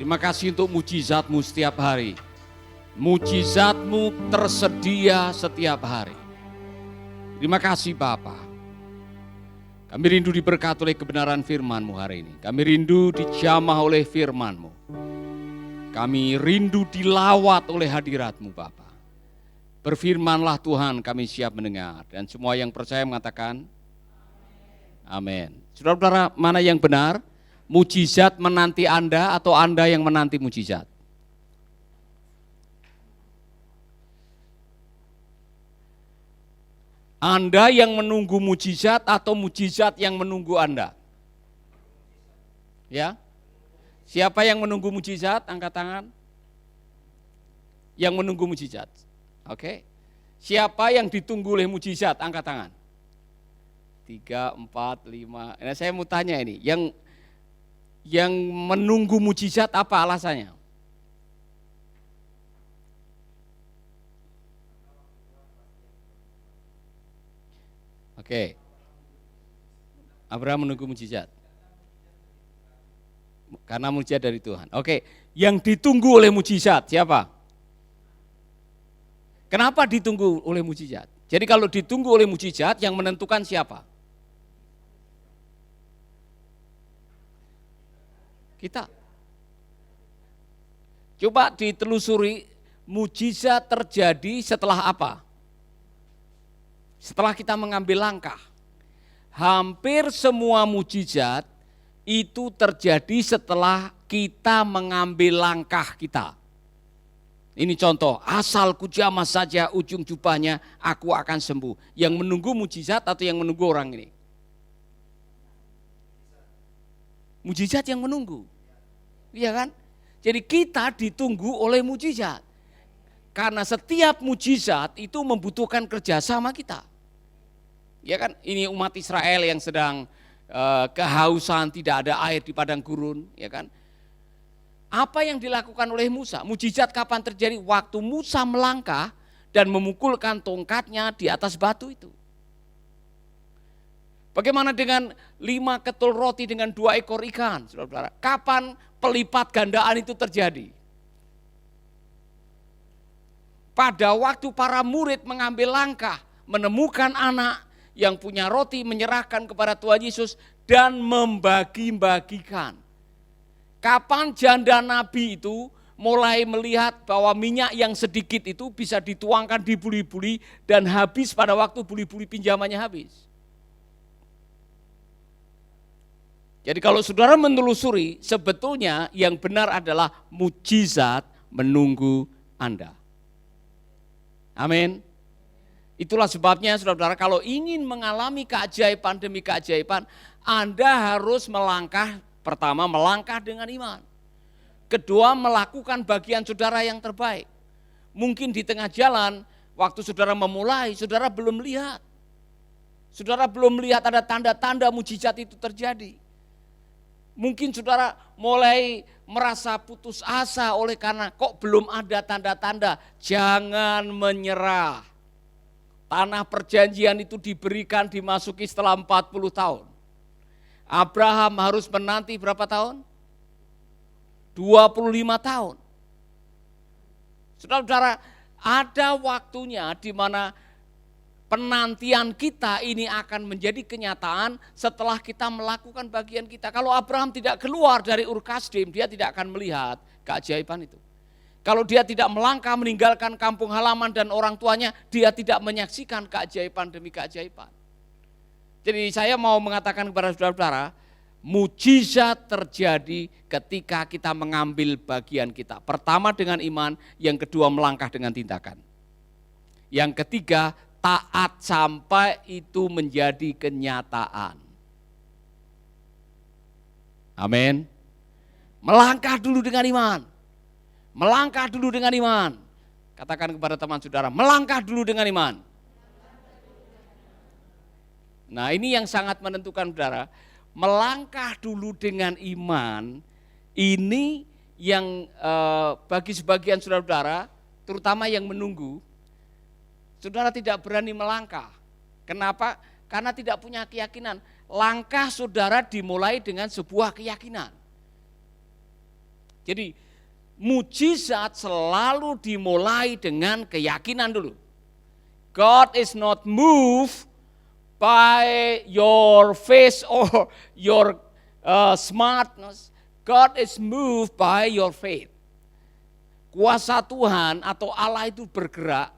Terima kasih untuk mujizat-Mu setiap hari. Mujizat-Mu tersedia setiap hari. Terima kasih Bapa. Kami rindu diberkati oleh kebenaran firman-Mu hari ini. Kami rindu dijamah oleh firman-Mu. Kami rindu dilawat oleh hadirat-Mu Bapa. Berfirmanlah Tuhan, kami siap mendengar. Dan semua yang percaya mengatakan amin. Saudara-saudara, mana yang benar? Mujizat menanti Anda atau Anda yang menanti mujizat? Anda yang menunggu mujizat atau mujizat yang menunggu Anda? Ya. Siapa yang menunggu mujizat? Angkat tangan. Yang menunggu mujizat. Oke. Siapa yang ditunggu oleh mujizat? Angkat tangan. 3, 4, 5. Nah, saya mau tanya ini, yang menunggu mujizat apa alasannya? Oke. Abraham menunggu mujizat. Karena mujizat dari Tuhan. Oke, yang ditunggu oleh mujizat siapa? Kenapa ditunggu oleh mujizat? Jadi kalau ditunggu oleh mujizat yang menentukan siapa? Kita. Coba ditelusuri, mujizat terjadi setelah apa? Setelah kita mengambil langkah. Hampir semua mujizat itu terjadi setelah kita mengambil langkah kita. Ini contoh, asal ku jamah saja ujung jubahnya, aku akan sembuh. Yang menunggu mujizat atau yang menunggu orang ini? Mujizat yang menunggu. Iya kan? Jadi kita ditunggu oleh mujizat. Karena setiap mujizat itu membutuhkan kerjasama kita. Ya kan, ini umat Israel yang sedang kehausan, tidak ada air di padang gurun, ya kan? Apa yang dilakukan oleh Musa? Mujizat kapan terjadi? Waktu Musa melangkah dan memukulkan tongkatnya di atas batu itu. Bagaimana dengan 5 ketul roti dengan 2 ekor ikan? Saudara-saudara, kapan pelipat gandaan itu terjadi? Pada waktu para murid mengambil langkah, menemukan anak yang punya roti, menyerahkan kepada Tuhan Yesus dan membagi-bagikan. Kapan janda nabi itu mulai melihat bahwa minyak yang sedikit itu bisa dituangkan di buli-buli dan habis pada waktu buli-buli pinjamannya habis. Jadi kalau saudara menelusuri, sebetulnya yang benar adalah mujizat menunggu Anda. Amin. Itulah sebabnya saudara-saudara, kalau ingin mengalami keajaiban demi keajaiban, Anda harus melangkah, pertama melangkah dengan iman. Kedua, melakukan bagian saudara yang terbaik. Mungkin di tengah jalan, waktu saudara memulai, saudara belum lihat. Saudara belum melihat ada tanda-tanda mujizat itu terjadi. Mungkin saudara mulai merasa putus asa oleh karena kok belum ada tanda-tanda. Jangan menyerah. Tanah perjanjian itu diberikan, dimasuki setelah 40 tahun. Abraham harus menanti berapa tahun? 25 tahun. Saudara-saudara, ada waktunya di mana penantian kita ini akan menjadi kenyataan setelah kita melakukan bagian kita. Kalau Abraham tidak keluar dari Ur Kasdim, dia tidak akan melihat keajaiban itu. Kalau dia tidak melangkah meninggalkan kampung halaman dan orang tuanya, dia tidak menyaksikan keajaiban demi keajaiban. Jadi saya mau mengatakan kepada saudara-saudara, mujizat terjadi ketika kita mengambil bagian kita. Pertama dengan iman, yang kedua melangkah dengan tindakan. Yang ketiga, taat sampai itu menjadi kenyataan. Amin. Melangkah dulu dengan iman. Melangkah dulu dengan iman. Katakan kepada teman saudara, melangkah dulu dengan iman. Nah, ini yang sangat menentukan saudara. Melangkah dulu dengan iman, ini yang bagi sebagian saudara-saudara, terutama yang menunggu, saudara tidak berani melangkah. Kenapa? Karena tidak punya keyakinan. Langkah saudara dimulai dengan sebuah keyakinan. Jadi mujizat selalu dimulai dengan keyakinan dulu. God is not moved by your faith or your smartness. God is moved by your faith. Kuasa Tuhan atau Allah itu bergerak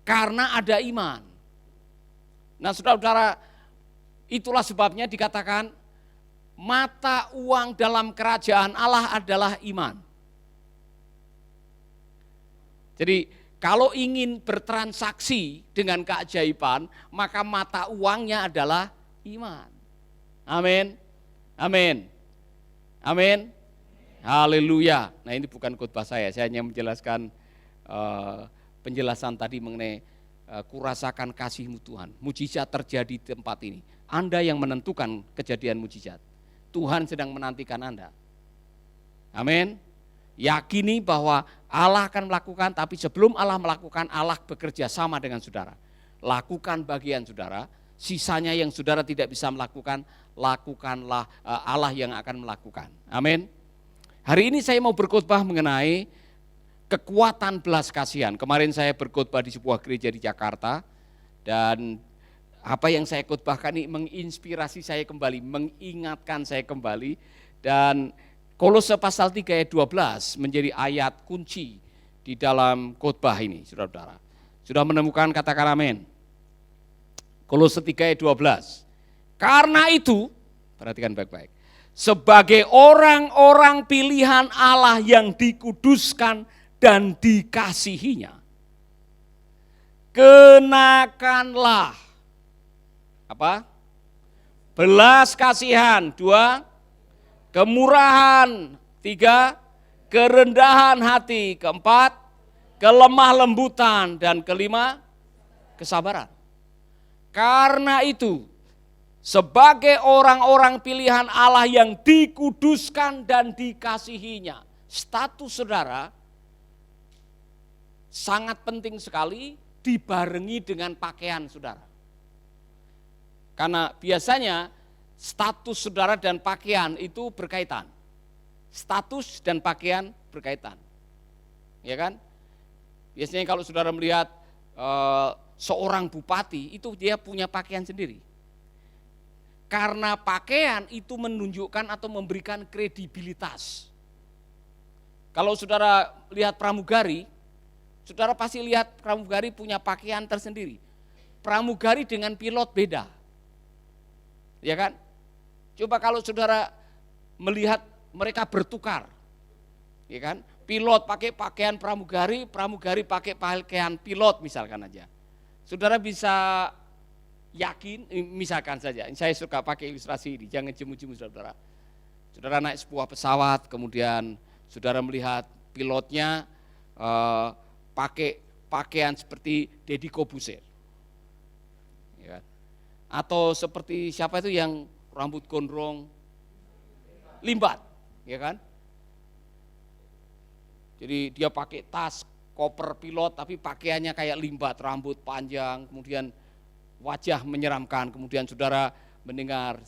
karena ada iman. Nah saudara-saudara, itulah sebabnya dikatakan mata uang dalam kerajaan Allah adalah iman. Jadi kalau ingin bertransaksi dengan keajaiban, maka mata uangnya adalah iman. Amin. Amin. Amin. Haleluya. Nah ini bukan khotbah saya hanya menjelaskan penjelasan tadi mengenai kurasakan kasih-Mu Tuhan. Mujizat terjadi di tempat ini. Anda yang menentukan kejadian mujizat. Tuhan sedang menantikan Anda. Amin. Yakini bahwa Allah akan melakukan, tapi sebelum Allah melakukan, Allah bekerja sama dengan saudara. Lakukan bagian saudara, sisanya yang saudara tidak bisa melakukan, lakukanlah Allah yang akan melakukan. Amin. Hari ini saya mau berkhotbah mengenai kekuatan belas kasihan. Kemarin saya berkhotbah di sebuah gereja di Jakarta, dan apa yang saya khotbahkan ini menginspirasi saya kembali, mengingatkan saya kembali, dan Kolose pasal 3 ayat 12 menjadi ayat kunci di dalam khotbah ini, saudara-saudara. Sudah menemukan, katakan amin. Kolose 3 ayat 12. Karena itu, perhatikan baik-baik, sebagai orang-orang pilihan Allah yang dikuduskan dan dikasihinya, kenakanlah apa? Belas kasihan. 2, kemurahan. 3, kerendahan hati. 4, kelemah lembutan. Dan 5, kesabaran. Karena itu, sebagai orang-orang pilihan Allah yang dikuduskan dan dikasihinya, status saudara sangat penting sekali dibarengi dengan pakaian saudara. Karena biasanya status saudara dan pakaian itu berkaitan. Status dan pakaian berkaitan. Ya kan? Biasanya kalau saudara melihat seorang bupati, itu dia punya pakaian sendiri. Karena pakaian itu menunjukkan atau memberikan kredibilitas. Kalau saudara lihat pramugari, saudara pasti lihat pramugari punya pakaian tersendiri. Pramugari dengan pilot beda. Ya kan? Coba kalau saudara melihat mereka bertukar. Ya kan? Pilot pakai pakaian pramugari, pramugari pakai pakaian pilot misalkan aja. Saudara bisa yakin, misalkan saja, saya suka pakai ilustrasi ini, jangan jemu-jemu saudara. Saudara naik sebuah pesawat, kemudian saudara melihat pilotnya pakai pakaian seperti Deddy Corbuzier. Ya. Atau seperti siapa itu yang rambut gondrong, Limbat, ya kan? Jadi dia pakai tas, koper pilot, tapi pakaiannya kayak Limbat, rambut panjang, kemudian wajah menyeramkan, kemudian saudara mendengar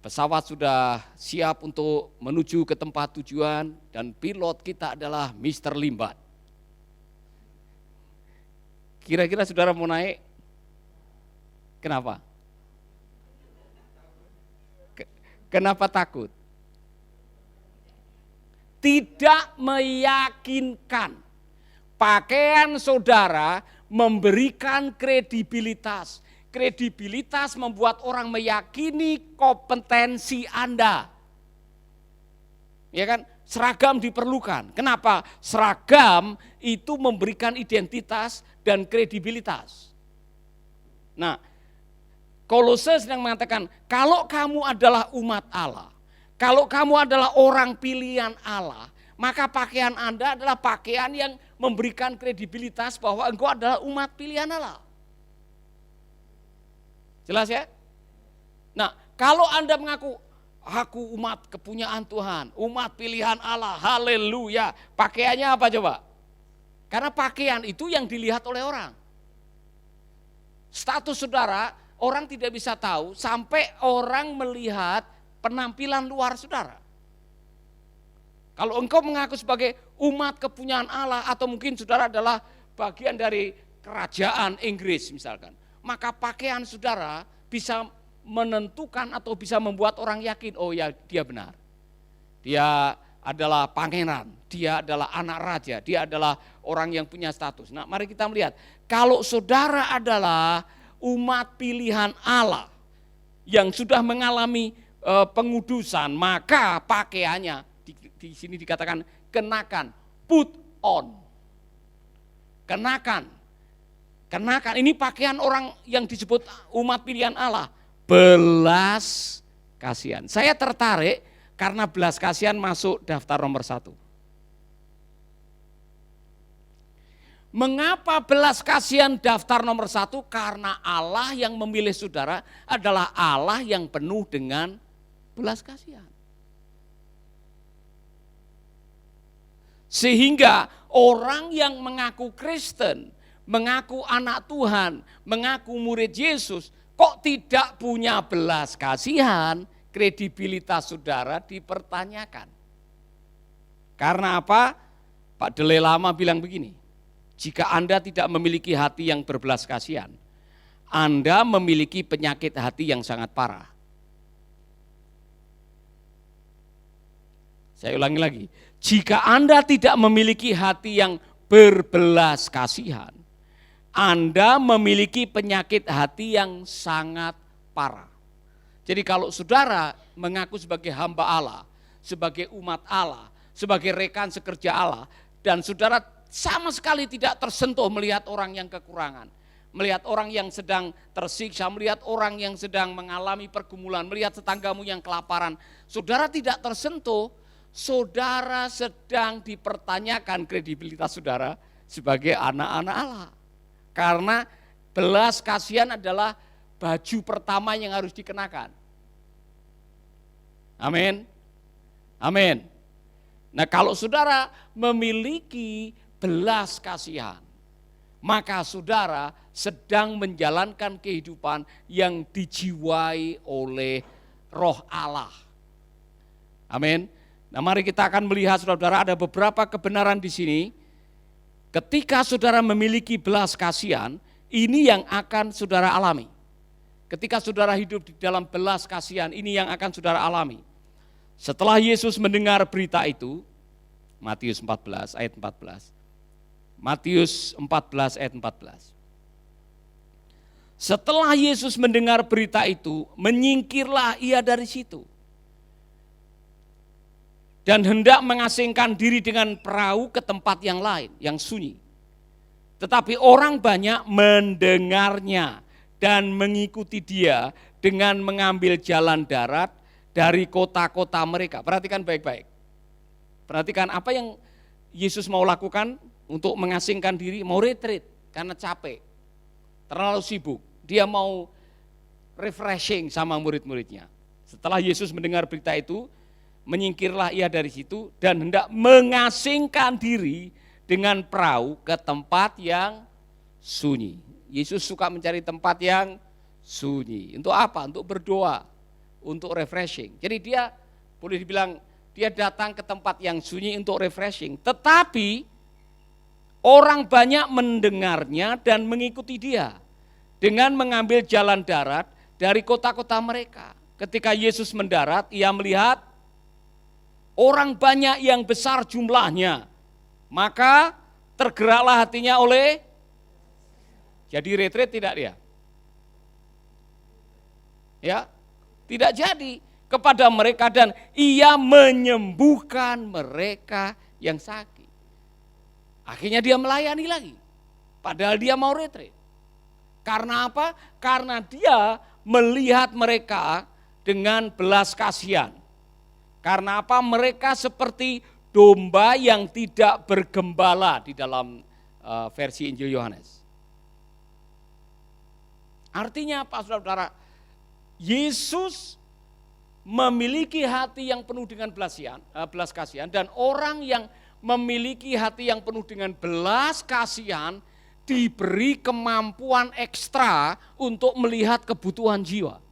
pesawat sudah siap untuk menuju ke tempat tujuan dan pilot kita adalah Mr. Limbat. Kira-kira saudara mau naik? Kenapa? Kenapa takut? Tidak meyakinkan. Pakaian saudara memberikan kredibilitas. Kredibilitas membuat orang meyakini kompetensi Anda. Ya kan? Seragam diperlukan. Kenapa? Seragam itu memberikan identitas dan kredibilitas. Nah, Kolose sedang mengatakan, kalau kamu adalah umat Allah, kalau kamu adalah orang pilihan Allah, maka pakaian Anda adalah pakaian yang memberikan kredibilitas bahwa engkau adalah umat pilihan Allah. Jelas ya? Nah, kalau Anda mengaku, aku umat kepunyaan Tuhan, umat pilihan Allah, haleluya. Pakaiannya apa coba? Karena pakaian itu yang dilihat oleh orang. Status saudara, orang tidak bisa tahu sampai orang melihat penampilan luar saudara. Kalau engkau mengaku sebagai umat kepunyaan Allah atau mungkin saudara adalah bagian dari kerajaan Inggris misalkan, maka pakaian saudara bisa menentukan atau bisa membuat orang yakin, oh ya dia benar. Dia adalah pangeran, dia adalah anak raja, dia adalah orang yang punya status. Nah, mari kita melihat, kalau saudara adalah umat pilihan Allah yang sudah mengalami pengudusan, maka pakaiannya di sini dikatakan kenakan, put on. Kenakan. Ini pakaian orang yang disebut umat pilihan Allah, belas kasihan. Saya tertarik karena belas kasihan masuk daftar nomor 1. Mengapa belas kasihan daftar nomor 1? Karena Allah yang memilih saudara adalah Allah yang penuh dengan belas kasihan. Sehingga orang yang mengaku Kristen, mengaku anak Tuhan, mengaku murid Yesus, kok tidak punya belas kasihan, kredibilitas saudara dipertanyakan. Karena apa? Pak Dalai Lama bilang begini, jika Anda tidak memiliki hati yang berbelas kasihan, Anda memiliki penyakit hati yang sangat parah. Saya ulangi lagi, jika Anda tidak memiliki hati yang berbelas kasihan, Anda memiliki penyakit hati yang sangat parah. Jadi kalau saudara mengaku sebagai hamba Allah, sebagai umat Allah, sebagai rekan sekerja Allah, dan saudara sama sekali tidak tersentuh melihat orang yang kekurangan, melihat orang yang sedang tersiksa, melihat orang yang sedang mengalami pergumulan, melihat tetanggamu yang kelaparan, saudara tidak tersentuh, saudara sedang dipertanyakan kredibilitas saudara sebagai anak-anak Allah. Karena belas kasihan adalah baju pertama yang harus dikenakan. Amin. Amin. Nah, kalau saudara memiliki belas kasihan, maka saudara sedang menjalankan kehidupan yang dijiwai oleh Roh Allah. Amin. Nah, mari kita akan melihat saudara-saudara, ada beberapa kebenaran di sini. Ketika saudara memiliki belas kasihan, ini yang akan saudara alami. Ketika saudara hidup di dalam belas kasihan, ini yang akan saudara alami. Setelah Yesus mendengar berita itu, Matius 14 ayat 14. Matius 14 ayat 14. Setelah Yesus mendengar berita itu, menyingkirlah ia dari situ. Dan hendak mengasingkan diri dengan perahu ke tempat yang lain, yang sunyi. Tetapi orang banyak mendengarnya dan mengikuti dia dengan mengambil jalan darat dari kota-kota mereka. Perhatikan baik-baik. Perhatikan apa yang Yesus mau lakukan untuk mengasingkan diri, mau retreat karena capek, terlalu sibuk. Dia mau refreshing sama murid-muridnya. Setelah Yesus mendengar berita itu, menyingkirlah ia dari situ dan hendak mengasingkan diri dengan perahu ke tempat yang sunyi. Yesus suka mencari tempat yang sunyi. Untuk apa? Untuk berdoa, untuk refreshing. Jadi dia boleh dibilang dia datang ke tempat yang sunyi untuk refreshing. Tetapi orang banyak mendengarnya dan mengikuti dia dengan mengambil jalan darat dari kota-kota mereka. Ketika Yesus mendarat, ia melihat orang banyak yang besar jumlahnya, maka tergeraklah hatinya oleh, jadi retreat tidak dia? Ya, tidak jadi kepada mereka dan ia menyembuhkan mereka yang sakit. Akhirnya dia melayani lagi, padahal dia mau retreat. Karena apa? Karena dia melihat mereka dengan belas kasihan. Karena apa? Mereka seperti domba yang tidak bergembala di dalam versi Injil Yohanes. Artinya apa, saudara-saudara? Yesus memiliki hati yang penuh dengan belas kasihan, dan orang yang memiliki hati yang penuh dengan belas kasihan diberi kemampuan ekstra untuk melihat kebutuhan jiwa.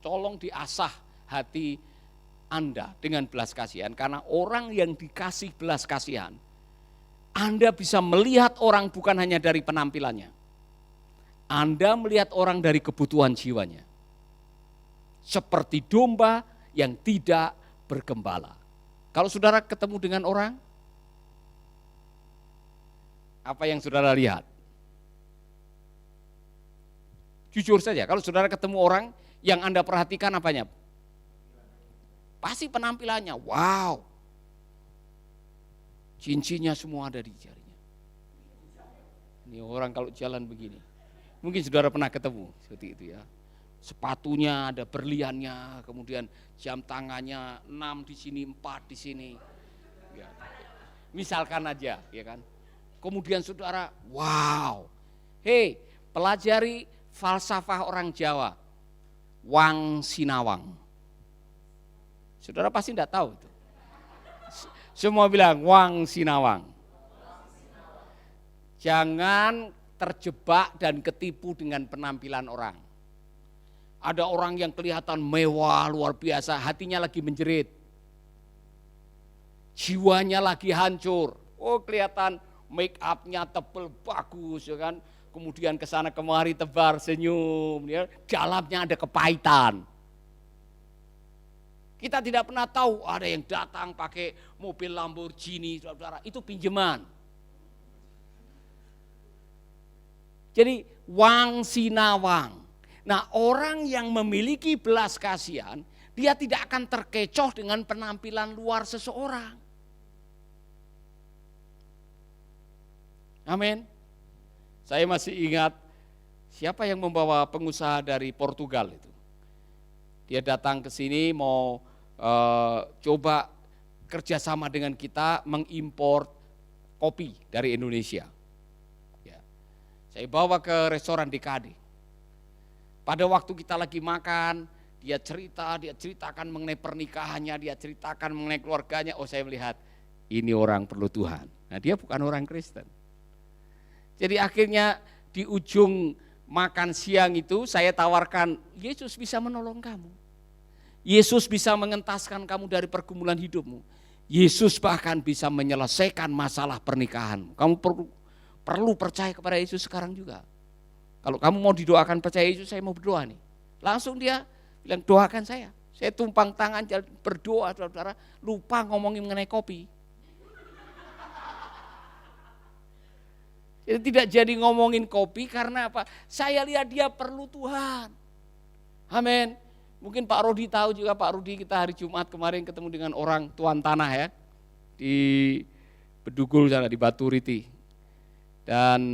Tolong diasah hati Anda dengan belas kasihan, karena orang yang dikasih belas kasihan, Anda bisa melihat orang bukan hanya dari penampilannya. Anda melihat orang dari kebutuhan jiwanya. Seperti domba yang tidak bergembala. Kalau saudara ketemu dengan orang, apa yang saudara lihat? Jujur saja, kalau saudara ketemu orang yang Anda perhatikan apanya? Pasti penampilannya, wow. Cincinnya semua ada di jarinya. Ini orang kalau jalan begini. Mungkin saudara pernah ketemu seperti itu ya. Sepatunya ada berliannya, kemudian jam tangannya 6 di sini, 4 di sini. Ya. Misalkan aja, ya kan. Kemudian saudara, wow. Hei, pelajari falsafah orang Jawa. Wang Sinawang. Saudara pasti enggak tahu itu. Semua bilang Wang Sinawang. Jangan terjebak dan ketipu dengan penampilan orang. Ada orang yang kelihatan mewah, luar biasa, hatinya lagi menjerit. Jiwanya lagi hancur. Oh, kelihatan make up-nya tebel bagus, ya kan. Kemudian kesana kemari tebar senyum, ya. Dalamnya ada kepahitan. Kita tidak pernah tahu ada yang datang pakai mobil Lamborghini, saudara, itu pinjaman. Jadi Wang Sinawang. Nah, orang yang memiliki belas kasihan, dia tidak akan terkecoh dengan penampilan luar seseorang. Amin. Saya masih ingat siapa yang membawa pengusaha dari Portugal itu. Dia datang ke sini mau coba kerjasama dengan kita mengimpor kopi dari Indonesia. Ya. Saya bawa ke restoran di Kading. Pada waktu kita lagi makan, dia ceritakan mengenai pernikahannya, dia ceritakan mengenai keluarganya. Oh, saya melihat ini orang perlu Tuhan. Nah, dia bukan orang Kristen. Jadi akhirnya di ujung makan siang itu saya tawarkan, Yesus bisa menolong kamu. Yesus bisa mengentaskan kamu dari pergumulan hidupmu. Yesus bahkan bisa menyelesaikan masalah pernikahanmu. Kamu perlu percaya kepada Yesus sekarang juga. Kalau kamu mau didoakan percaya Yesus, saya mau berdoa nih. Langsung dia bilang, doakan saya. Saya tumpang tangan berdoa, saudara, lupa ngomongin mengenai kopi. Jadi tidak jadi ngomongin kopi karena apa? Saya lihat dia perlu Tuhan. Amin. Mungkin Pak Rudi tahu juga, Pak Rudi kita hari Jumat kemarin ketemu dengan orang tuan tanah ya. Di Bedugul sana, di Baturiti. Dan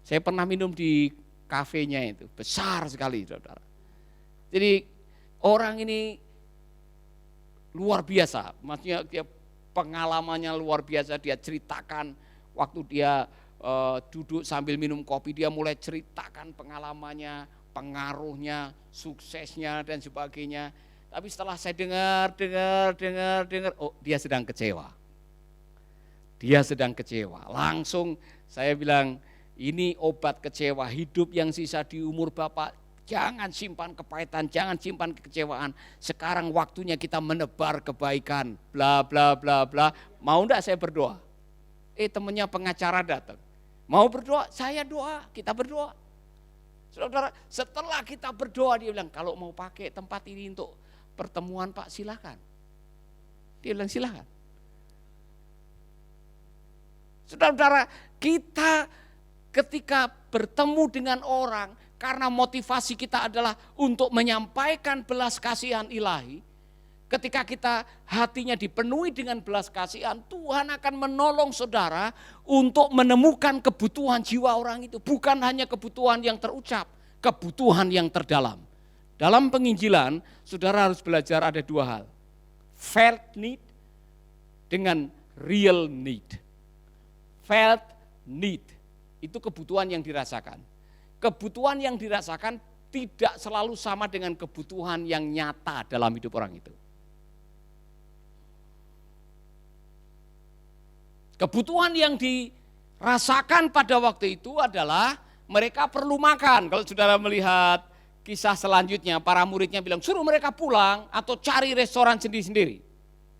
saya pernah minum di kafenya itu, besar sekali saudara. Jadi orang ini luar biasa, maksudnya dia pengalamannya luar biasa, dia ceritakan waktu dia duduk sambil minum kopi, dia mulai ceritakan pengalamannya, pengaruhnya, suksesnya dan sebagainya. Tapi setelah saya dengar, oh dia sedang kecewa. Dia sedang kecewa, langsung saya bilang, ini obat kecewa, hidup yang sisa di umur Bapak, jangan simpan kepahitan, jangan simpan kekecewaan. Sekarang waktunya kita menebar kebaikan, bla bla bla bla. Mau enggak saya berdoa? Temennya pengacara datang. Mau berdoa? Saya doa, kita berdoa. Saudara, setelah kita berdoa dia bilang, kalau mau pakai tempat ini untuk pertemuan Pak silakan. Dia bilang silakan. Saudara-saudara, kita ketika bertemu dengan orang, karena motivasi kita adalah untuk menyampaikan belas kasihan ilahi, ketika kita hatinya dipenuhi dengan belas kasihan, Tuhan akan menolong saudara untuk menemukan kebutuhan jiwa orang itu. Bukan hanya kebutuhan yang terucap, kebutuhan yang terdalam. Dalam penginjilan, saudara harus belajar ada dua hal. Felt need dengan real need. Felt need. Itu kebutuhan yang dirasakan. Kebutuhan yang dirasakan tidak selalu sama dengan kebutuhan yang nyata dalam hidup orang itu. Kebutuhan yang dirasakan pada waktu itu adalah mereka perlu makan. Kalau saudara melihat kisah selanjutnya para muridnya bilang suruh mereka pulang atau cari restoran sendiri-sendiri.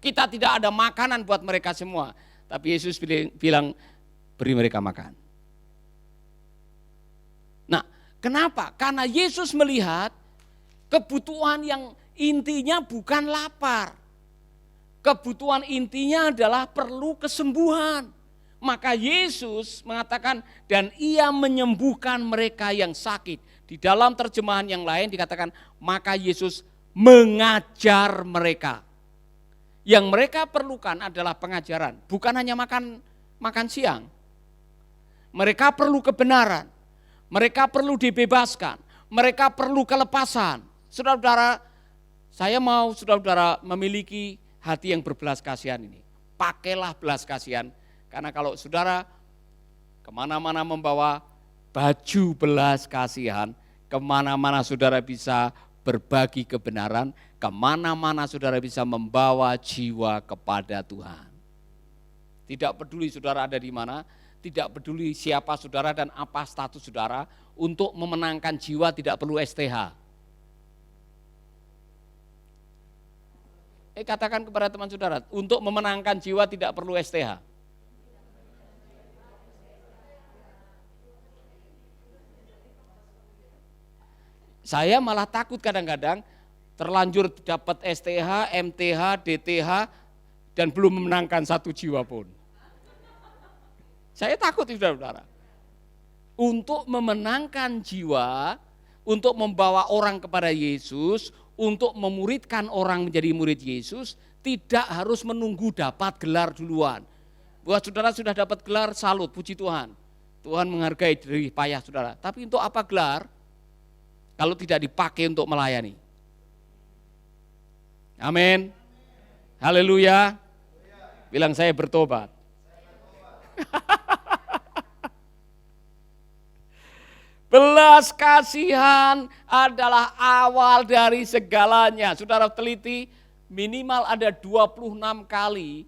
Kita tidak ada makanan buat mereka semua. Tapi Yesus bilang beri mereka makan. Nah, kenapa? Karena Yesus melihat kebutuhan yang intinya bukan lapar. Kebutuhan intinya adalah perlu kesembuhan. Maka Yesus mengatakan dan ia menyembuhkan mereka yang sakit. Di dalam terjemahan yang lain dikatakan maka Yesus mengajar mereka. Yang mereka perlukan adalah pengajaran, bukan hanya makan siang. Mereka perlu kebenaran, mereka perlu dibebaskan, mereka perlu kelepasan. Saudara-saudara, saya mau saudara-saudara memiliki hati yang berbelas kasihan ini. Pakailah belas kasihan, karena kalau saudara kemana-mana membawa baju belas kasihan, kemana-mana saudara bisa berbagi kebenaran, kemana-mana saudara bisa membawa jiwa kepada Tuhan. Tidak peduli saudara ada di mana, tidak peduli siapa saudara dan apa status saudara, untuk memenangkan jiwa tidak perlu STH. Katakan kepada teman saudara, untuk memenangkan jiwa tidak perlu STH. Saya malah takut kadang-kadang terlanjur dapat STH, MTH, DTH dan belum memenangkan satu jiwa pun. Saya takut saudara-saudara. Untuk memenangkan jiwa, untuk membawa orang kepada Yesus, untuk memuridkan orang menjadi murid Yesus, tidak harus menunggu dapat gelar duluan. Buat saudara sudah dapat gelar, salut, puji Tuhan. Tuhan menghargai jerih payah saudara. Tapi untuk apa gelar kalau tidak dipakai untuk melayani? Amin. Haleluya. Bilang saya bertobat. Belas kasihan adalah awal dari segalanya. Saudara teliti, minimal ada 26 kali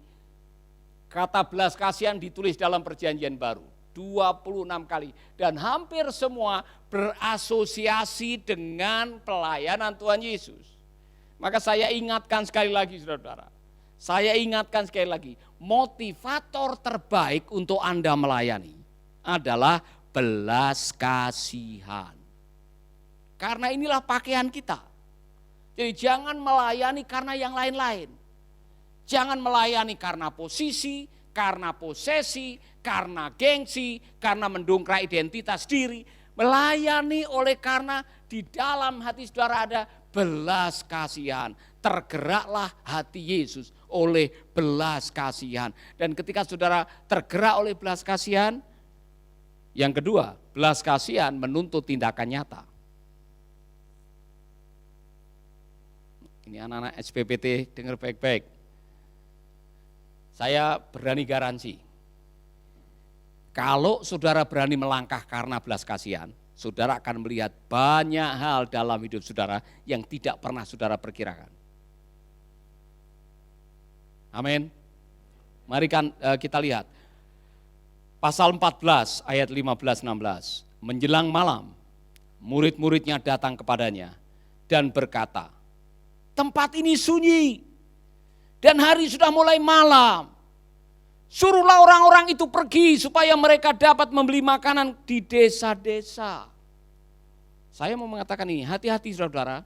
kata belas kasihan ditulis dalam perjanjian baru. 26 kali. Dan hampir semua berasosiasi dengan pelayanan Tuhan Yesus. Maka saya ingatkan sekali lagi saudara-saudara. Saya ingatkan sekali lagi, motivator terbaik untuk Anda melayani adalah belas kasihan. Karena inilah pakaian kita. Jadi jangan melayani karena yang lain-lain. Jangan melayani karena posisi, karena posesi, karena gengsi, karena mendongkrak identitas diri. Melayani oleh karena di dalam hati saudara ada belas kasihan. Tergeraklah hati Yesus oleh belas kasihan. Dan ketika saudara tergerak oleh belas kasihan, yang kedua, belas kasihan menuntut tindakan nyata. Ini anak-anak SPPT dengar baik-baik. Saya berani garansi, kalau saudara berani melangkah karena belas kasihan, saudara akan melihat banyak hal dalam hidup saudara yang tidak pernah saudara perkirakan. Amin. Mari kita lihat. Pasal 14 ayat 15-16. Menjelang malam, murid-muridnya datang kepadanya dan berkata, tempat ini sunyi dan hari sudah mulai malam. Suruhlah orang-orang itu pergi supaya mereka dapat membeli makanan di desa-desa. Saya mau mengatakan ini, hati-hati saudara,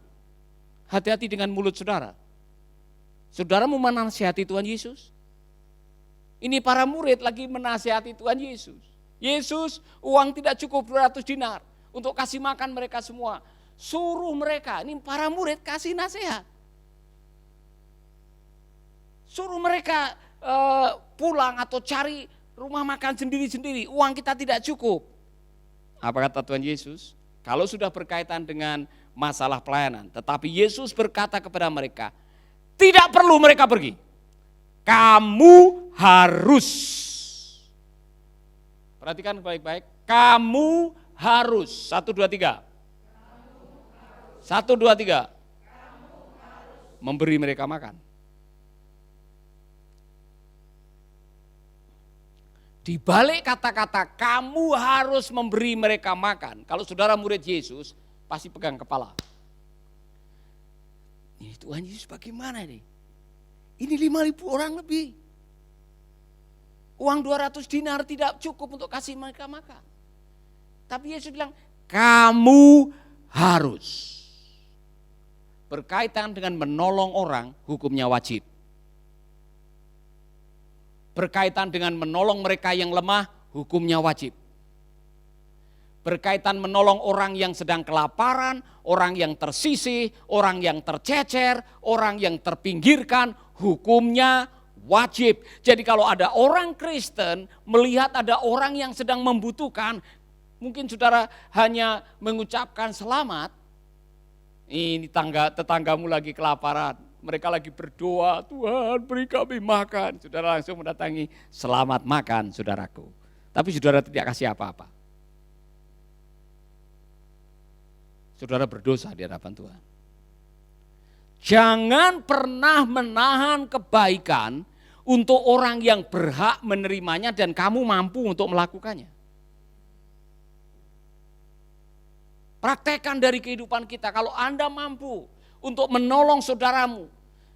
hati-hati dengan mulut saudara. Saudara mau menasihati Tuhan Yesus? Ini para murid lagi menasihati Tuhan Yesus. Yesus, uang tidak cukup 200 dinar untuk kasih makan mereka semua. Suruh mereka, ini para murid kasih nasihat. Suruh mereka pulang atau cari rumah makan sendiri-sendiri. Uang kita tidak cukup. Apa kata Tuhan Yesus? Kalau sudah berkaitan dengan masalah pelayanan. Tetapi Yesus berkata kepada mereka, tidak perlu mereka pergi. Kamu harus. Perhatikan baik-baik. Kamu harus. 1, 2, 3. 1, 2, 3. Memberi mereka makan. Di balik kata-kata kamu harus memberi mereka makan. Kalau saudara murid Yesus, pasti pegang kepala. Ini Tuhan Yesus bagaimana ini? Ini 5.000 orang lebih. Uang 200 dinar tidak cukup untuk kasih mereka makan. Tapi Yesus bilang, kamu harus. Berkaitan dengan menolong orang, hukumnya wajib. Berkaitan dengan menolong mereka yang lemah, hukumnya wajib. Berkaitan menolong orang yang sedang kelaparan, orang yang tersisih, orang yang tercecer, orang yang terpinggirkan, hukumnya wajib. Jadi kalau ada orang Kristen melihat ada orang yang sedang membutuhkan, mungkin saudara hanya mengucapkan selamat, ini tetanggamu lagi kelaparan, mereka lagi berdoa, Tuhan beri kami makan. Saudara langsung mendatangi, selamat makan saudaraku. Tapi saudara tidak kasih apa-apa. Saudara berdosa di hadapan Tuhan. Jangan pernah menahan kebaikan untuk orang yang berhak menerimanya dan kamu mampu untuk melakukannya. Praktekkan dari kehidupan kita, kalau Anda mampu untuk menolong saudaramu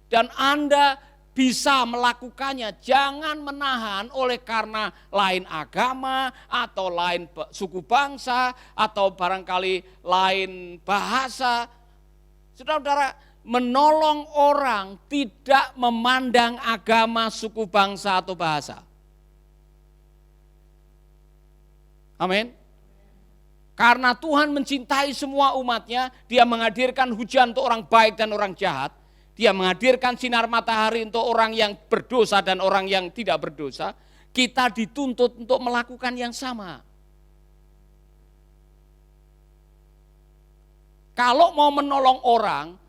dan Anda bisa melakukannya, jangan menahan oleh karena lain agama atau lain suku bangsa atau barangkali lain bahasa. Saudara-saudara, menolong orang tidak memandang agama, suku bangsa atau bahasa. Amin. Karena Tuhan mencintai semua umatnya, dia menghadirkan hujan untuk orang baik dan orang jahat. Dia menghadirkan sinar matahari untuk orang yang berdosa dan orang yang tidak berdosa. Kita dituntut untuk melakukan yang sama. Kalau mau menolong orang,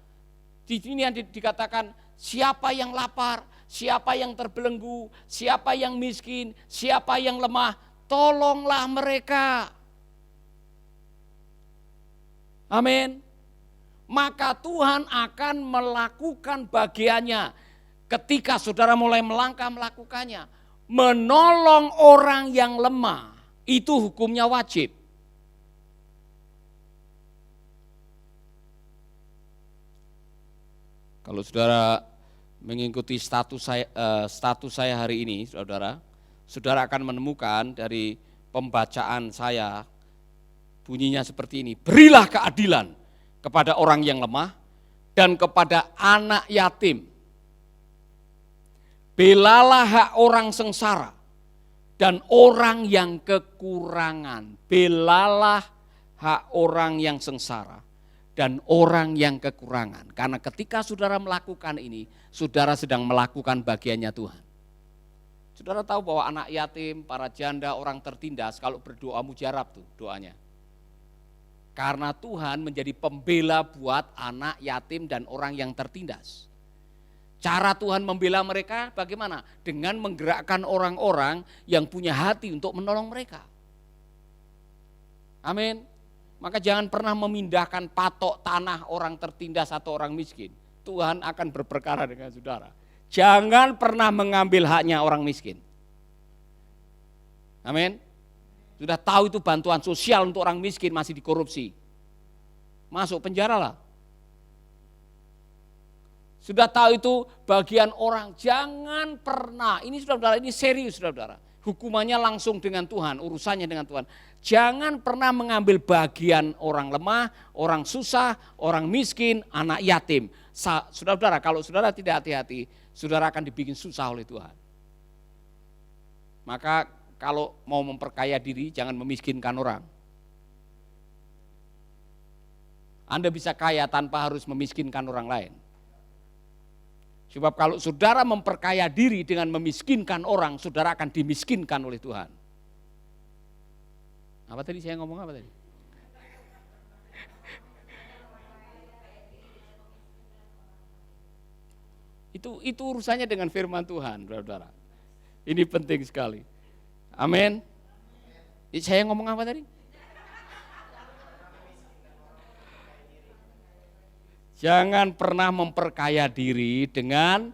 di sini yang dikatakan siapa yang lapar, siapa yang terbelenggu, siapa yang miskin, siapa yang lemah, tolonglah mereka. Amin. Maka Tuhan akan melakukan bagiannya ketika saudara mulai melangkah melakukannya. Menolong orang yang lemah itu hukumnya wajib. Kalau saudara mengikuti status saya hari ini, saudara akan menemukan dari pembacaan saya bunyinya seperti ini. Berilah keadilan kepada orang yang lemah dan kepada anak yatim. Belalah hak orang sengsara dan orang yang kekurangan. Belalah hak orang yang sengsara dan orang yang kekurangan. Karena ketika saudara melakukan ini, saudara sedang melakukan bagiannya Tuhan. Saudara tahu bahwa anak yatim, para janda, orang tertindas, kalau berdoa mujarab tuh doanya. Karena Tuhan menjadi pembela buat anak yatim dan orang yang tertindas. Cara Tuhan membela mereka bagaimana? Dengan menggerakkan orang-orang yang punya hati untuk menolong mereka. Amin. Maka jangan pernah memindahkan patok tanah orang tertindas atau orang miskin. Tuhan akan berperkara dengan saudara. Jangan pernah mengambil haknya orang miskin. Amin. Sudah tahu itu bantuan sosial untuk orang miskin masih dikorupsi. Masuk penjara lah. Sudah tahu itu bagian orang, jangan pernah, ini saudara-saudara, ini serius saudara-saudara. Hukumannya langsung dengan Tuhan, urusannya dengan Tuhan. Jangan pernah mengambil bagian orang lemah, orang susah, orang miskin, anak yatim. Saudara-saudara, kalau saudara tidak hati-hati, saudara akan dibikin susah oleh Tuhan. Maka kalau mau memperkaya diri, jangan memiskinkan orang. Anda bisa kaya tanpa harus memiskinkan orang lain. Sebab kalau saudara memperkaya diri dengan memiskinkan orang, saudara akan dimiskinkan oleh Tuhan. Apa tadi saya ngomong apa tadi? Itu urusannya dengan firman Tuhan, saudara. Ini penting sekali. Amin. Saya ngomong apa tadi? Jangan pernah memperkaya diri dengan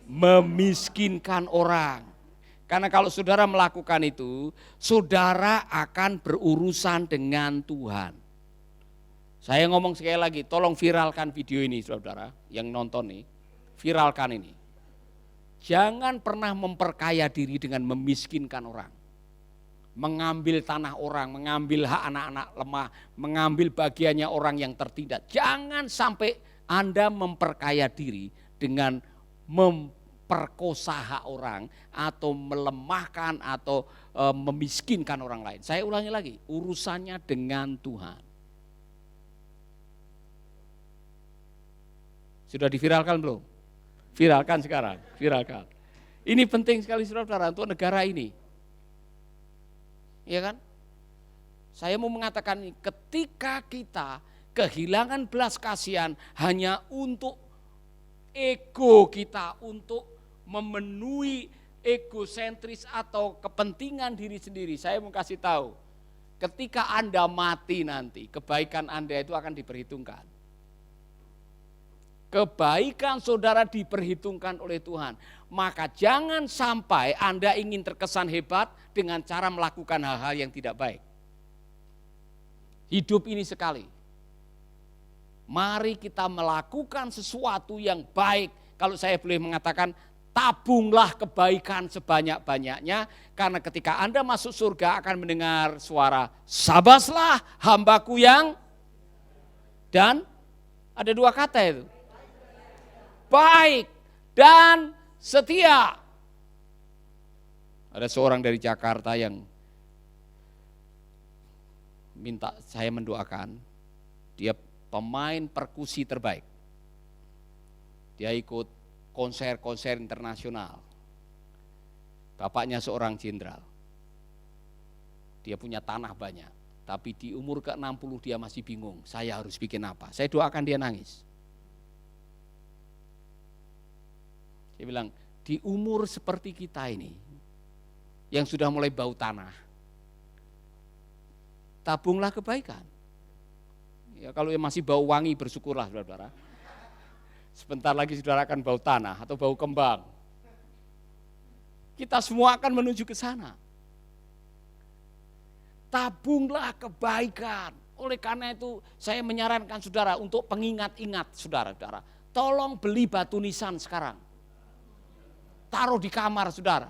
memiskinkan orang. Karena kalau saudara melakukan itu, saudara akan berurusan dengan Tuhan. Saya ngomong sekali lagi, tolong viralkan video ini saudara yang nonton nih, viralkan ini. Jangan pernah memperkaya diri dengan memiskinkan orang. Mengambil tanah orang, mengambil hak anak-anak lemah, mengambil bagiannya orang yang tertindas. Jangan sampai Anda memperkaya diri dengan memperkosa hak orang atau melemahkan atau memiskinkan orang lain. Saya ulangi lagi, urusannya dengan Tuhan. Sudah diviralkan belum? Viralkan sekarang, viralkan. Ini penting sekali saudara untuk negara ini. Iya kan? Saya mau mengatakan ini, ketika kita kehilangan belas kasihan hanya untuk ego kita, untuk memenuhi egosentris atau kepentingan diri sendiri. Saya mau kasih tahu, ketika Anda mati nanti, kebaikan Anda itu akan diperhitungkan. Kebaikan saudara diperhitungkan oleh Tuhan. Maka jangan sampai Anda ingin terkesan hebat dengan cara melakukan hal-hal yang tidak baik. Hidup ini sekali. Mari kita melakukan sesuatu yang baik. Kalau saya boleh mengatakan, tabunglah kebaikan sebanyak-banyaknya. Karena ketika Anda masuk surga akan mendengar suara, sabaslah hambaku yang, dan ada dua kata itu. Baik dan setia. Ada seorang dari Jakarta yang minta saya mendoakan. Dia pemain perkusi terbaik. Dia ikut konser-konser internasional. Bapaknya seorang jenderal. Dia punya tanah banyak. Tapi di umur ke-60 dia masih bingung. Saya harus bikin apa? Saya doakan dia nangis. Dia bilang, di umur seperti kita ini, yang sudah mulai bau tanah, tabunglah kebaikan. Ya, kalau yang masih bau wangi, bersyukurlah saudara. Sebentar lagi saudara akan bau tanah atau bau kembang. Kita semua akan menuju ke sana. Tabunglah kebaikan. Oleh karena itu saya menyarankan saudara untuk pengingat-ingat saudara-saudara. Tolong beli batu nisan sekarang. Taruh di kamar saudara.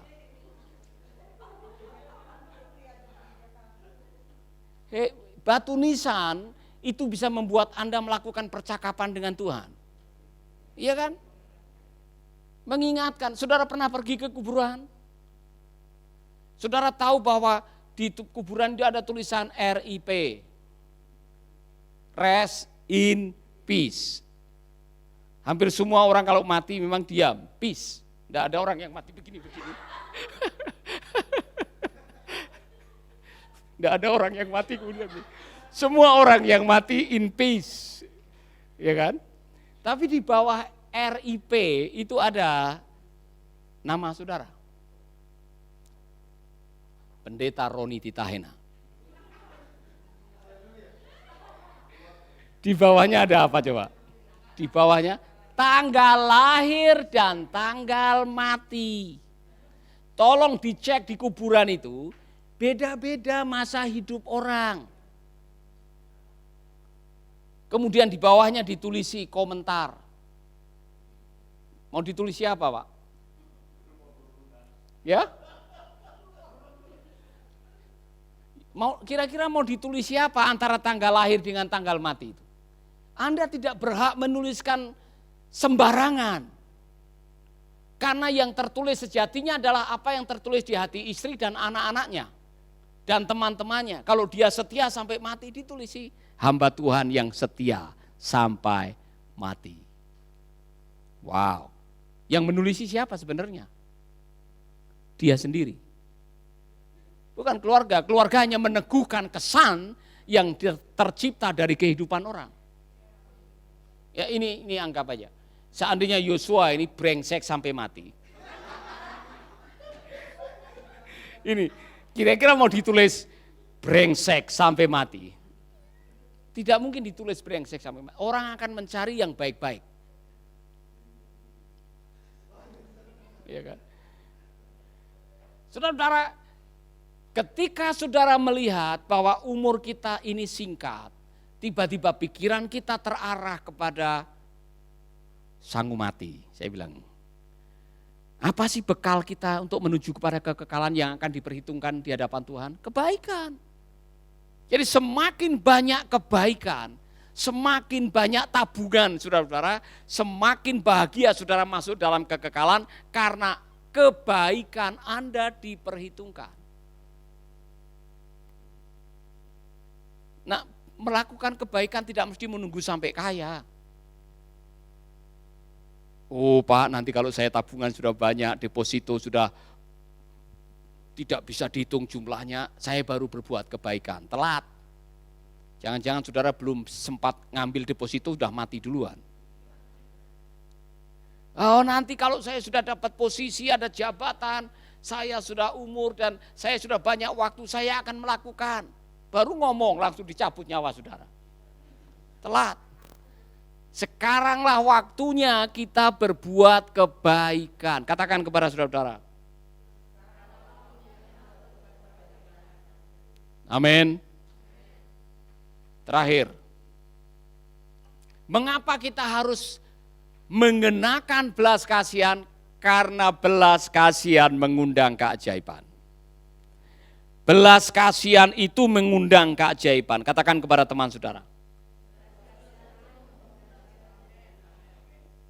Batu nisan itu bisa membuat Anda melakukan percakapan dengan Tuhan. Iya kan? Mengingatkan, saudara pernah pergi ke kuburan? Saudara tahu bahwa di kuburan itu ada tulisan RIP. Rest in peace. Hampir semua orang kalau mati memang diam, peace. Tidak ada orang yang mati begini-begini. Tidak ada orang yang mati kemudian. Semua orang yang mati in peace. Ya kan? Tapi di bawah RIP itu ada nama saudara. Pendeta Roni Titahena. Di bawahnya ada apa coba? Di bawahnya tanggal lahir dan tanggal mati. Tolong dicek di kuburan itu, beda-beda masa hidup orang. Kemudian di bawahnya ditulisi komentar. Mau ditulisi apa, Pak? Ya? Kira-kira mau ditulisi apa antara tanggal lahir dengan tanggal mati itu? Anda tidak berhak menuliskan sembarangan. Karena yang tertulis sejatinya adalah apa yang tertulis di hati istri dan anak-anaknya. Dan teman-temannya. Kalau dia setia sampai mati ditulisi. Hamba Tuhan yang setia sampai mati. Wow. Yang menulisi siapa sebenarnya? Dia sendiri. Bukan keluarga. Keluarga hanya meneguhkan kesan yang tercipta dari kehidupan orang. Ya ini anggap aja. Seandainya Yosua ini brengsek sampai mati. Ini kira-kira mau ditulis brengsek sampai mati. Tidak mungkin ditulis brengsek sampai mati. Orang akan mencari yang baik-baik. Iya kan? Saudara, ketika saudara melihat bahwa umur kita ini singkat, tiba-tiba pikiran kita terarah kepada sang mati. Saya bilang, apa sih bekal kita untuk menuju kepada kekekalan yang akan diperhitungkan di hadapan Tuhan? Kebaikan. Jadi semakin banyak kebaikan, semakin banyak tabungan saudara-saudara, semakin bahagia saudara masuk dalam kekekalan karena kebaikan Anda diperhitungkan. Nah, melakukan kebaikan tidak mesti menunggu sampai kaya. Oh Pak, nanti kalau saya tabungan sudah banyak, deposito sudah tidak bisa dihitung jumlahnya, saya baru berbuat kebaikan. Telat. Jangan-jangan saudara belum sempat ngambil deposito sudah mati duluan. Oh nanti kalau saya sudah dapat posisi, ada jabatan, saya sudah umur dan saya sudah banyak waktu, saya akan melakukan. Baru ngomong langsung dicabut nyawa saudara. Telat. Sekaranglah waktunya kita berbuat kebaikan. Katakan kepada saudara-saudara. Amin. Terakhir. Mengapa kita harus mengenakan belas kasihan? Karena belas kasihan mengundang keajaiban. Belas kasihan itu mengundang keajaiban. Katakan kepada teman saudara.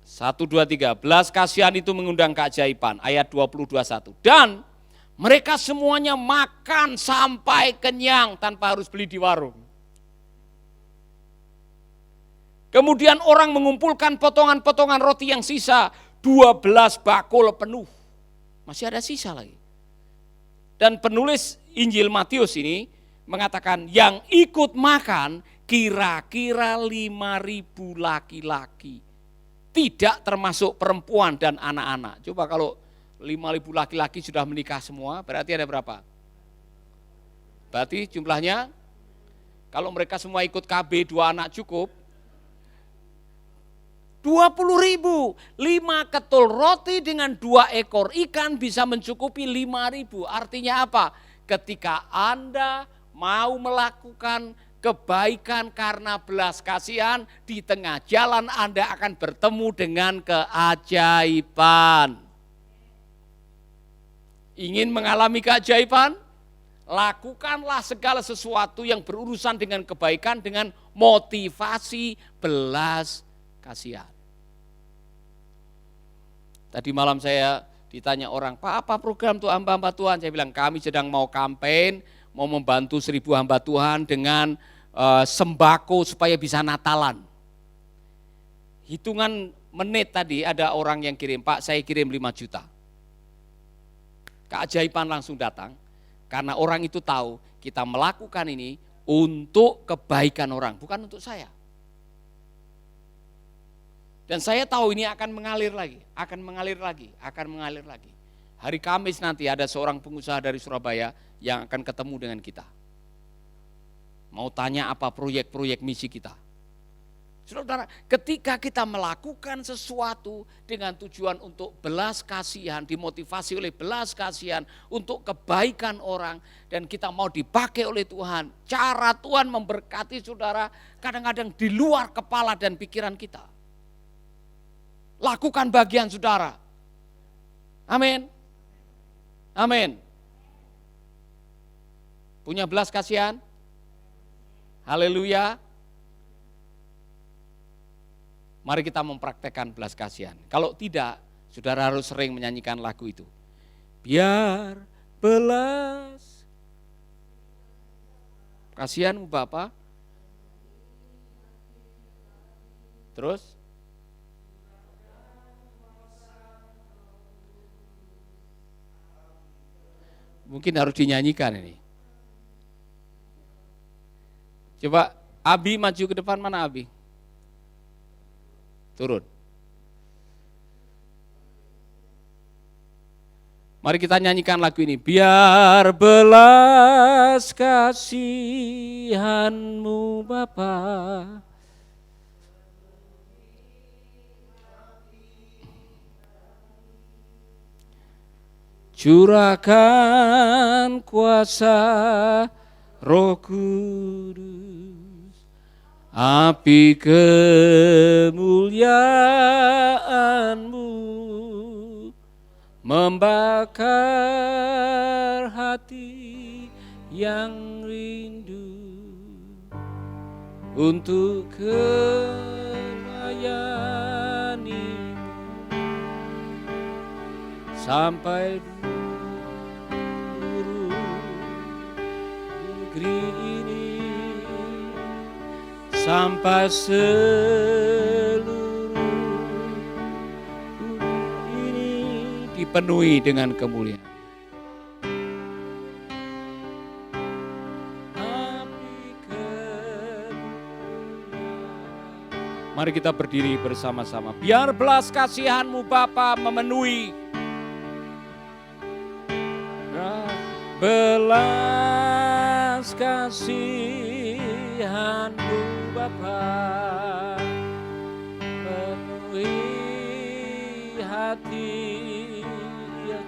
1, 2, 3. Belas kasihan itu mengundang keajaiban. Ayat 20-21. Dan mereka semuanya makan sampai kenyang tanpa harus beli di warung. Kemudian orang mengumpulkan potongan-potongan roti yang sisa. 12 bakul penuh. Masih ada sisa lagi. Dan penulis Injil Matius ini mengatakan yang ikut makan kira-kira 5.000 laki-laki. Tidak termasuk perempuan dan anak-anak. Coba kalau 5.000 laki-laki sudah menikah semua, berarti ada berapa? Berarti jumlahnya, kalau mereka semua ikut KB 2 anak cukup, 20.000, 5 ketul roti dengan 2 ekor ikan bisa mencukupi 5.000. Artinya apa? Ketika Anda mau melakukan kebaikan karena belas kasihan, di tengah jalan Anda akan bertemu dengan keajaiban. Ingin mengalami keajaiban? Lakukanlah segala sesuatu yang berurusan dengan kebaikan dengan motivasi belas kasihan. Tadi malam saya ditanya orang, Pak apa program tuh hamba-hamba Tuhan? Saya bilang kami sedang mau kampanye, mau membantu 1.000 hamba Tuhan dengan sembako supaya bisa Natalan. Hitungan menit tadi ada orang yang kirim, Pak saya kirim 5 juta. Keajaiban langsung datang karena orang itu tahu kita melakukan ini untuk kebaikan orang, bukan untuk saya. Dan saya tahu ini akan mengalir lagi, akan mengalir lagi, akan mengalir lagi. Hari Kamis nanti ada seorang pengusaha dari Surabaya yang akan ketemu dengan kita. Mau tanya apa proyek-proyek misi kita. Saudara, ketika kita melakukan sesuatu dengan tujuan untuk belas kasihan, dimotivasi oleh belas kasihan, untuk kebaikan orang, dan kita mau dipakai oleh Tuhan, cara Tuhan memberkati saudara kadang-kadang di luar kepala dan pikiran kita. Lakukan bagian saudara. Amin. Amin. Punya belas kasihan? Haleluya. Mari kita mempraktekkan belas kasihan. Kalau tidak, saudara harus sering menyanyikan lagu itu. Biar belas kasihanmu Bapa. Terus? Mungkin harus dinyanyikan ini. Coba Abi maju ke depan, mana Abi? Turun. Mari kita nyanyikan lagu ini. Biar belas kasihanmu Bapa. Curahkan kuasa Roh Kudus Api kemuliaan-Mu membakar hati yang rindu untuk melayani sampai seluruh negeri ini, sampai seluruh bumi ini dipenuhi dengan kemuliaan. Mari kita berdiri bersama-sama. Biar belas kasihan-Mu Bapa memenuhi. Belas kasihan-Mu Bapa memenuhi hati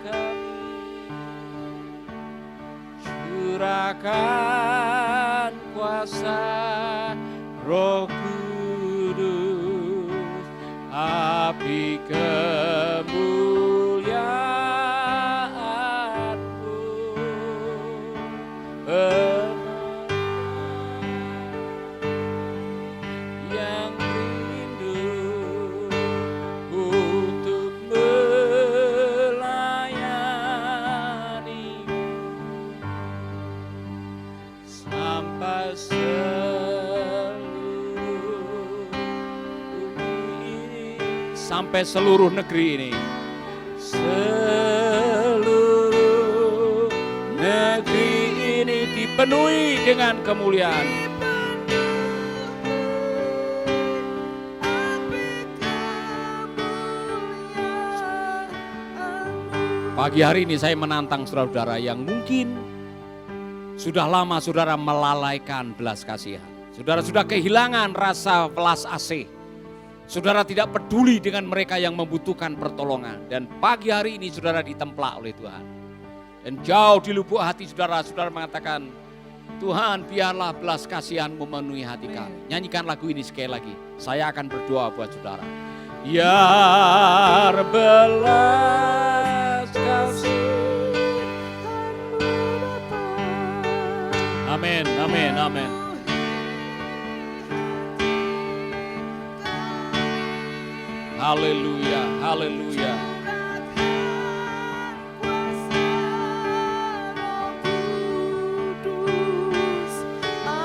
kami. Curahkan kuasa Roh api kemuliaan-Mu yang rindu untuk melayani sampai seluruh negeri ini. Seluruh negeri ini dipenuhi dengan kemuliaan. Pagi hari ini saya menantang saudara-saudara yang mungkin sudah lama saudara melalaikan belas kasihan. Saudara sudah kehilangan rasa belas asih. Saudara tidak peduli dengan mereka yang membutuhkan pertolongan. Dan pagi hari ini saudara ditemplak oleh Tuhan. Dan jauh di lubuk hati saudara, saudara mengatakan, Tuhan biarlah belas kasihan memenuhi hati kami. Nyanyikan lagu ini sekali lagi. Saya akan berdoa buat saudara. Biar belas kasihan. Amin, amin, amin. Haleluya, haleluya.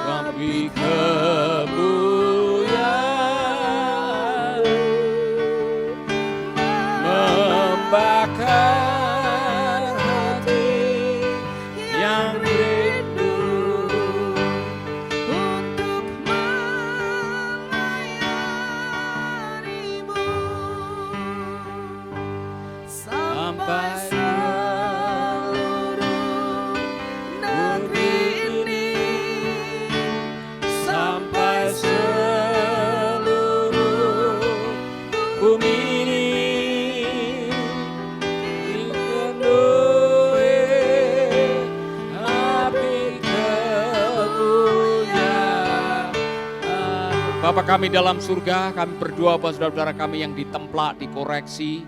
Api kemuliaan membakar hati yang rindu untuk melayani-Mu sampai seluruh negeri ini, sampai seluruh bumi ini dipenuhi api kemuliaan. Bapa kami dalam surga, kami berdoa buat saudara-saudara kami yang ditemplak, dikoreksi,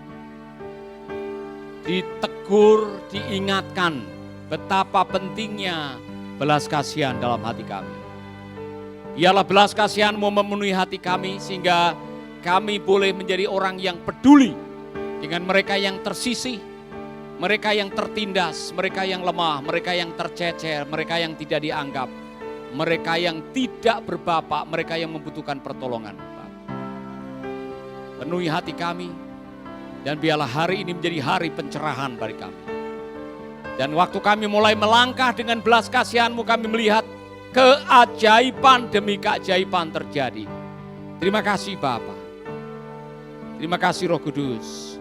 ditegur, diingatkan betapa pentingnya belas kasihan dalam hati kami. Biarlah belas kasihan-Mu memenuhi hati kami sehingga kami boleh menjadi orang yang peduli dengan mereka yang tersisih, mereka yang tertindas, mereka yang lemah, mereka yang tercecer, mereka yang tidak dianggap, mereka yang tidak berbapak, mereka yang membutuhkan pertolongan. Penuhi hati kami dan biarlah hari ini menjadi hari pencerahan bagi kami. Dan waktu kami mulai melangkah dengan belas kasihan-Mu, kami melihat keajaiban demi keajaiban terjadi. Terima kasih Bapa. Terima kasih Roh Kudus.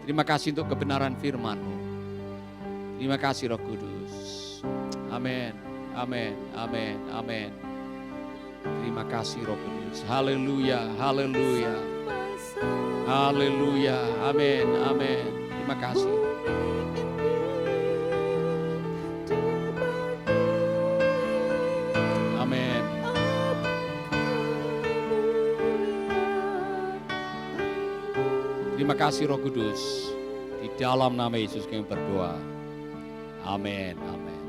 Terima kasih untuk kebenaran firman-Mu. Terima kasih Roh Kudus. Amin, amin, amin, amin. Terima kasih Roh Kudus. Haleluya, haleluya. Haleluya, amin, amin. Terima kasih. Terima kasih Roh Kudus. Di dalam nama Yesus kami berdoa. Amin. Amin.